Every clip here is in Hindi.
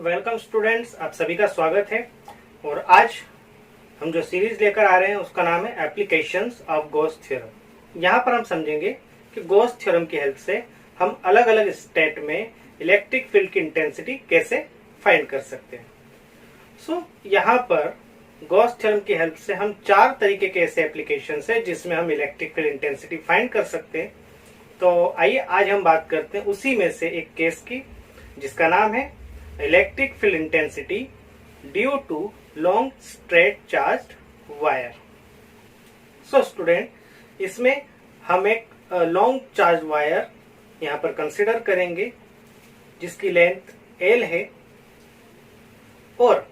वेलकम स्टूडेंट्स, आप सभी का स्वागत है। और आज हम जो सीरीज लेकर आ रहे हैं उसका नाम है एप्लीकेशंस ऑफ गॉस थ्योरम। यहाँ पर हम समझेंगे कि गॉस थ्योरम की हेल्प से हम अलग अलग स्टेट में इलेक्ट्रिक फील्ड की इंटेंसिटी कैसे फाइंड कर सकते हैं। यहाँ पर गॉस थ्योरम की हेल्प से हम 4 तरीके के ऐसे एप्लीकेशन है जिसमें हम इलेक्ट्रिक फील्ड इंटेंसिटी फाइंड कर सकते हैं। तो आइए आज हम बात करते हैं उसी में से एक केस की, जिसका नाम है electric field intensity due to long straight charged wire. Student, इसमें हम एक लॉन्ग चार्ज वायर यहाँ पर कंसिडर करेंगे जिसकी लेंथ L है, और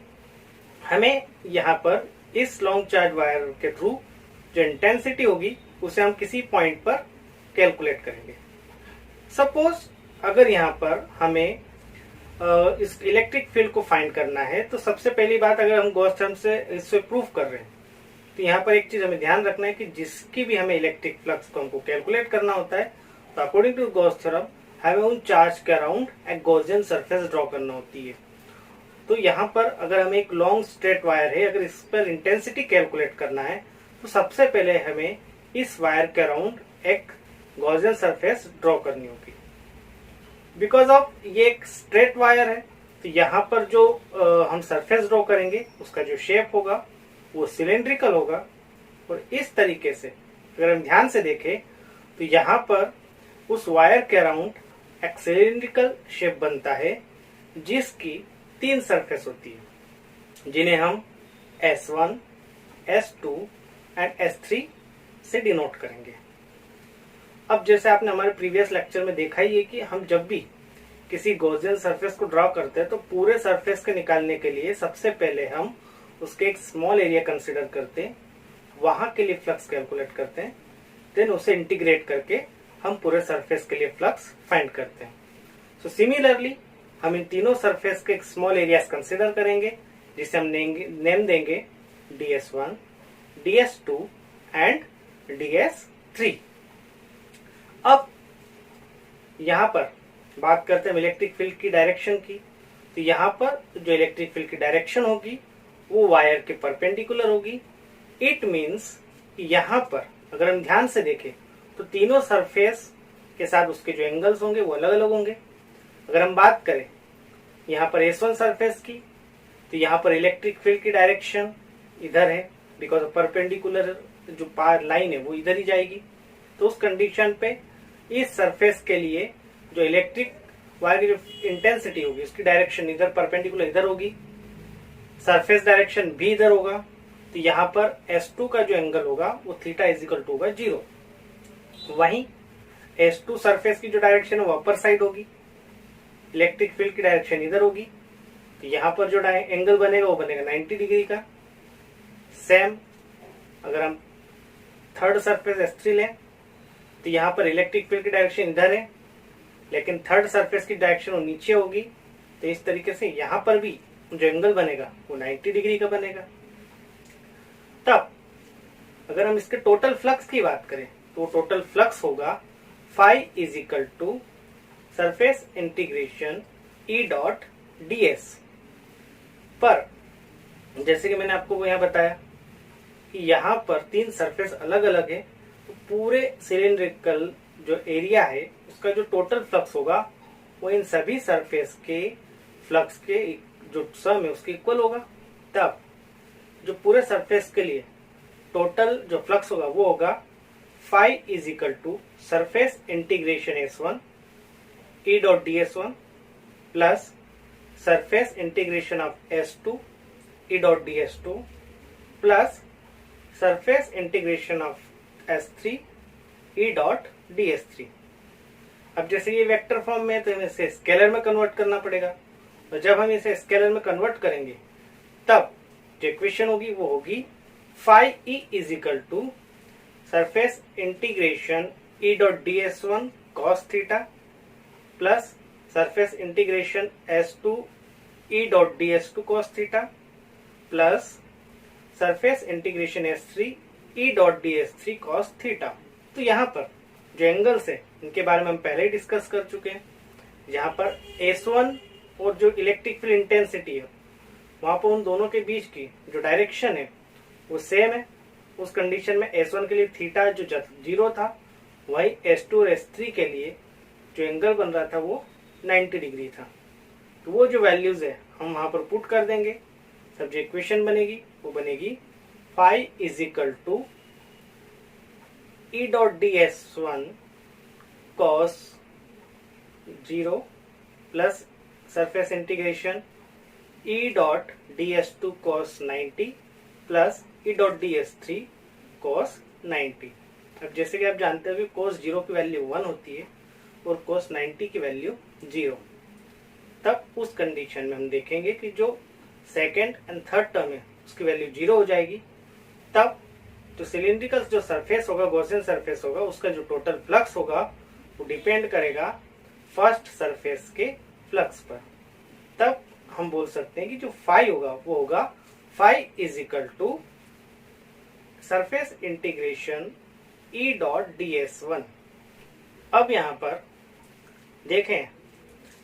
हमें यहाँ पर इस लॉन्ग चार्ज वायर के थ्रू जो इंटेंसिटी होगी उसे हम किसी पॉइंट पर कैलकुलेट करेंगे। सपोज अगर यहाँ पर हमें इस इलेक्ट्रिक फील्ड को फाइंड करना है, तो सबसे पहली बात, अगर हम गॉस थ्योरम से इससे प्रूफ कर रहे हैं तो यहाँ पर एक चीज हमें ध्यान रखना है कि जिसकी भी हमें इलेक्ट्रिक फ्लक्स को हमको कैलकुलेट करना होता है, तो अकॉर्डिंग टू गॉस थ्योरम हमें उन चार्ज के अराउंड एक गॉसियन सरफेस ड्रॉ करना होती है। तो यहाँ पर अगर हमें एक लॉन्ग स्ट्रेट वायर है, अगर इस पर इंटेंसिटी कैलकुलेट करना है, तो सबसे पहले हमें इस वायर के अराउंड एक गॉसियन सरफेस ड्रॉ करनी होगी। बिकॉज ऑफ ये एक स्ट्रेट वायर है, तो यहाँ पर जो हम सरफेस ड्रॉ करेंगे उसका जो शेप होगा वो सिलेंड्रिकल होगा। और इस तरीके से अगर हम ध्यान से देखें तो यहाँ पर उस वायर के अराउंड एक सिलेंड्रिकल शेप बनता है जिसकी 3 सरफेस होती है, जिन्हें हम S1, S2 एंड S3 से डिनोट करेंगे। अब जैसे आपने हमारे प्रीवियस लेक्चर में देखा ही है कि हम जब भी किसी गॉसियन सरफेस को ड्रॉ करते हैं तो पूरे सरफेस के निकालने के लिए सबसे पहले हम उसके एक स्मॉल एरिया कंसीडर करते हैं, वहां के लिए फ्लक्स कैलकुलेट करते हैं, देन उसे इंटीग्रेट करके हम पूरे सरफेस के लिए फ्लक्स फाइंड करते हैं। सो सिमिलरली हम इन तीनों सरफेस के एक स्मॉल एरियाज कंसीडर करेंगे जिसे हम नेम देंगे DS1, DS2 एंड DS3। अब यहाँ पर बात करते हैं इलेक्ट्रिक फील्ड की डायरेक्शन की। तो यहाँ पर जो इलेक्ट्रिक फील्ड की डायरेक्शन होगी वो वायर के परपेंडिकुलर होगी। इट मींस यहाँ पर अगर हम ध्यान से देखें तो तीनों सरफेस के साथ उसके जो एंगल्स होंगे वो अलग अलग होंगे। अगर हम बात करें यहाँ पर S1 सरफेस की, तो यहाँ पर इलेक्ट्रिक फील्ड की डायरेक्शन इधर है, बिकॉज ऑफ परपेंडिकुलर जो पार लाइन है वो इधर ही जाएगी। तो उस कंडीशन पे इस सरफेस के लिए जो इलेक्ट्रिक वायर की जो इंटेंसिटी होगी उसकी डायरेक्शन इधर परपेंडिकुलर इधर होगी, सरफेस डायरेक्शन भी इधर होगा। तो यहाँ पर S2 का जो एंगल होगा वो थीटा इजिकल टू होगा 0। वहीं S2 सरफेस की जो डायरेक्शन है वो अपर साइड होगी, इलेक्ट्रिक फील्ड की डायरेक्शन इधर होगी। तो यहाँ पर जो एंगल बनेगा वो बनेगा 90 डिग्री का। सेम अगर हम थर्ड सरफेस S3 लें तो यहाँ पर इलेक्ट्रिक फील्ड की डायरेक्शन इधर है, लेकिन थर्ड सरफेस की डायरेक्शन वो नीचे होगी। तो इस तरीके से यहाँ पर भी जो एंगल बनेगा वो 90 डिग्री का बनेगा। तब अगर हम इसके टोटल फ्लक्स की बात करें तो टोटल फ्लक्स होगा phi is equal to surface integration E dot ds। पर जैसे कि मैंने आपको यहाँ बताया कि यहाँ पर 3 सरफेस अलग अलग है, तो पूरे सिलेंड्रिकल जो एरिया है उसका जो टोटल फ्लक्स होगा वो इन सभी सरफेस के फ्लक्स के जो सम है उसके इक्वल होगा। तब जो पूरे सरफेस के लिए टोटल जो फ्लक्स होगा वो होगा phi is equal to surface integration S1 E dot ds1 plus surface integration of S2 E dot ds2 plus surface integration of S3 E dot ds3। अब जैसे ये वेक्टर फॉर्म में है तो हमें इसे स्केलर में कन्वर्ट करना पड़ेगा, और जब हम इसे स्केलर में कन्वर्ट करेंगे तब जो इक्वेशन होगी वो होगी phi E is equal to surface integration E dot ds1 cos theta plus surface integration S2 E dot ds2 cos theta plus surface integration S3 E dot ds3 cos theta. तो यहाँ पर जो एंगल्स है इनके बारे में हम पहले ही डिस्कस कर चुके हैं। यहाँ पर S1 और जो इलेक्ट्रिक फील्ड इंटेंसिटी है वहां पर उन दोनों के बीच की जो डायरेक्शन है वो सेम है। उस कंडीशन में S1 के लिए थीटा जो 0 था, वही S2 और S3 के लिए जो एंगल बन रहा था वो 90 डिग्री था। तो वो जो वैल्यूज है हम वहां पर पुट कर देंगे, तब जो इक्वेशन बनेगी वो बनेगी phi is equal to E dot ds1 cos 0 plus surface integration E dot ds2 cos 90 plus E dot ds3 cos 90। अब जैसे कि आप जानते हो कि cos 0 की वैल्यू 1 होती है और cos 90 की वैल्यू 0। तब उस कंडीशन में हम देखेंगे कि जो सेकेंड एंड थर्ड टर्म है उसकी वैल्यू 0 हो जाएगी। तब जो सिलिंड्रिकल जो सरफेस होगा, गॉसियन सरफेस होगा, उसका जो टोटल फ्लक्स होगा वो डिपेंड करेगा फर्स्ट सरफेस के फ्लक्स पर। तब हम बोल सकते हैं कि जो फाई होगा वो होगा phi is equal to surface integration E dot ds1। अब यहाँ पर देखें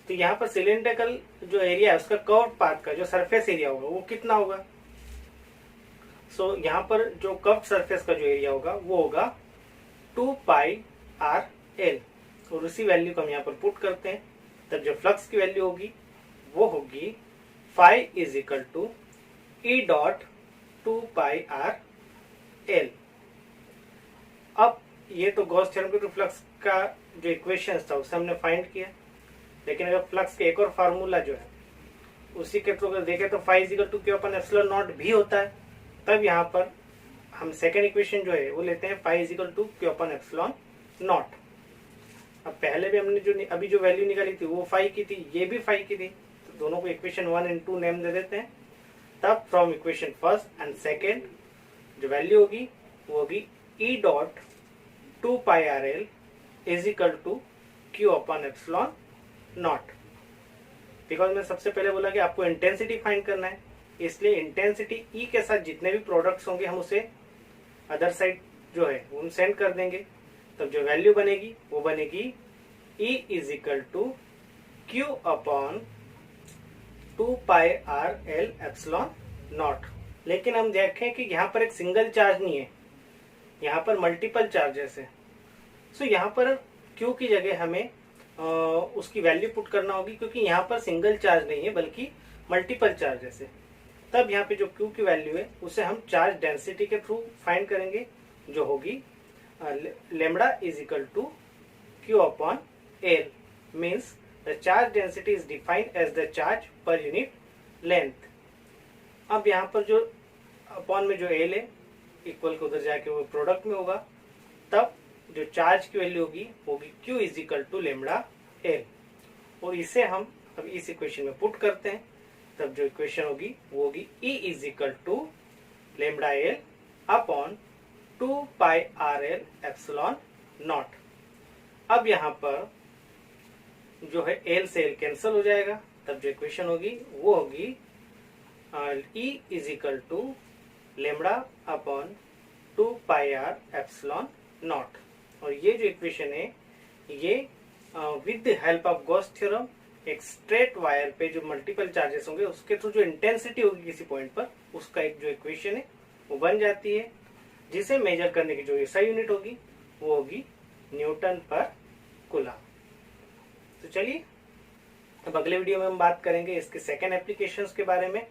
तो यहाँ पर सिलिंड्रिकल जो एरिया है उसका कर्व पाथ का जो सरफेस एरिया होगा वो कितना होगा। सो यहाँ पर जो कर्व सरफेस का जो एरिया होगा वो होगा 2 पाई आर एल, और उसी वैल्यू को हम यहाँ पर पुट करते हैं। तब जो फ्लक्स की वैल्यू होगी वो होगी phi is equal to E dot 2 pi R L. अब ये तो गॉस थ्योरम के फ्लक्स का जो इक्वेशन था उसे हमने फाइंड किया, लेकिन अगर फ्लक्स के एक और फार्मूला जो है उसी के थ्रू अगर देखें तो phi is equal to Q upon epsilon nought भी होता है। तब यहाँ पर हम सेकेंड इक्वेशन जो है वो लेते हैं phi is equal to Q upon epsilon nought. अब पहले भी हमने जो अभी जो वैल्यू निकाली थी वो फाई की थी, ये भी फाई की थी, तो दोनों को इक्वेशन 1 एंड 2 नेम दे देते हैं। तब from equation first and second जो वैल्यू होगी वो होगी E dot 2 pi R L is equal to Q upon epsilon nought. Because मैं सबसे पहले बोला कि आपको इंटेंसिटी फाइंड करना है, इसलिए इंटेंसिटी ई के साथ जितने भी प्रोडक्ट्स होंगे हम उसे अदर साइड जो है वो हम सेंड कर देंगे। तब जो वैल्यू बनेगी वो बनेगी E is equal to Q upon 2 pi R L epsilon nought. लेकिन हम देखें कि यहाँ पर एक सिंगल चार्ज नहीं है, यहाँ पर मल्टीपल चार्जेस है। सो यहाँ पर Q की जगह हमें उसकी वैल्यू पुट करना होगी, क्योंकि यहाँ पर सिंगल चार्ज नहीं है बल्कि मल्टीपल चार्जेस है। तब यहाँ पे जो Q की वैल्यू है उसे हम चार्ज डेंसिटी के थ्रू फाइंड करेंगे, जो होगी lambda is equal to Q upon L. Means the charge density is defined as the charge per unit length. अब यहाँ पर जो अपॉन में जो एल है इक्वल को उधर जाके वो प्रोडक्ट में होगा। तब जो चार्ज की वैल्यू होगी Q is equal to lambda L, और इसे हम अब इस इक्वेशन में पुट करते हैं। तब जो इक्वेशन होगी वो होगी E is equal to lambda L upon 2 pi R L epsilon nought. अब यहाँ पर जो है एल से एल कैंसिल हो जाएगा। तब जो इक्वेशन होगी वो होगी E is equal to lambda upon 2 pi R epsilon nought. और ये जो इक्वेशन है ये with the help of Gauss theorem एक स्ट्रेट वायर पे जो मल्टीपल चार्जेस होंगे उसके थ्रू जो इंटेंसिटी होगी किसी पॉइंट पर उसका एक जो इक्वेशन है वो बन जाती है, जिसे मेजर करने की जो एसआई यूनिट होगी वो होगी न्यूटन पर कूलम। तो चलिए अब अगले वीडियो में हम बात करेंगे इसके सेकेंड एप्लीकेशंस के बारे में।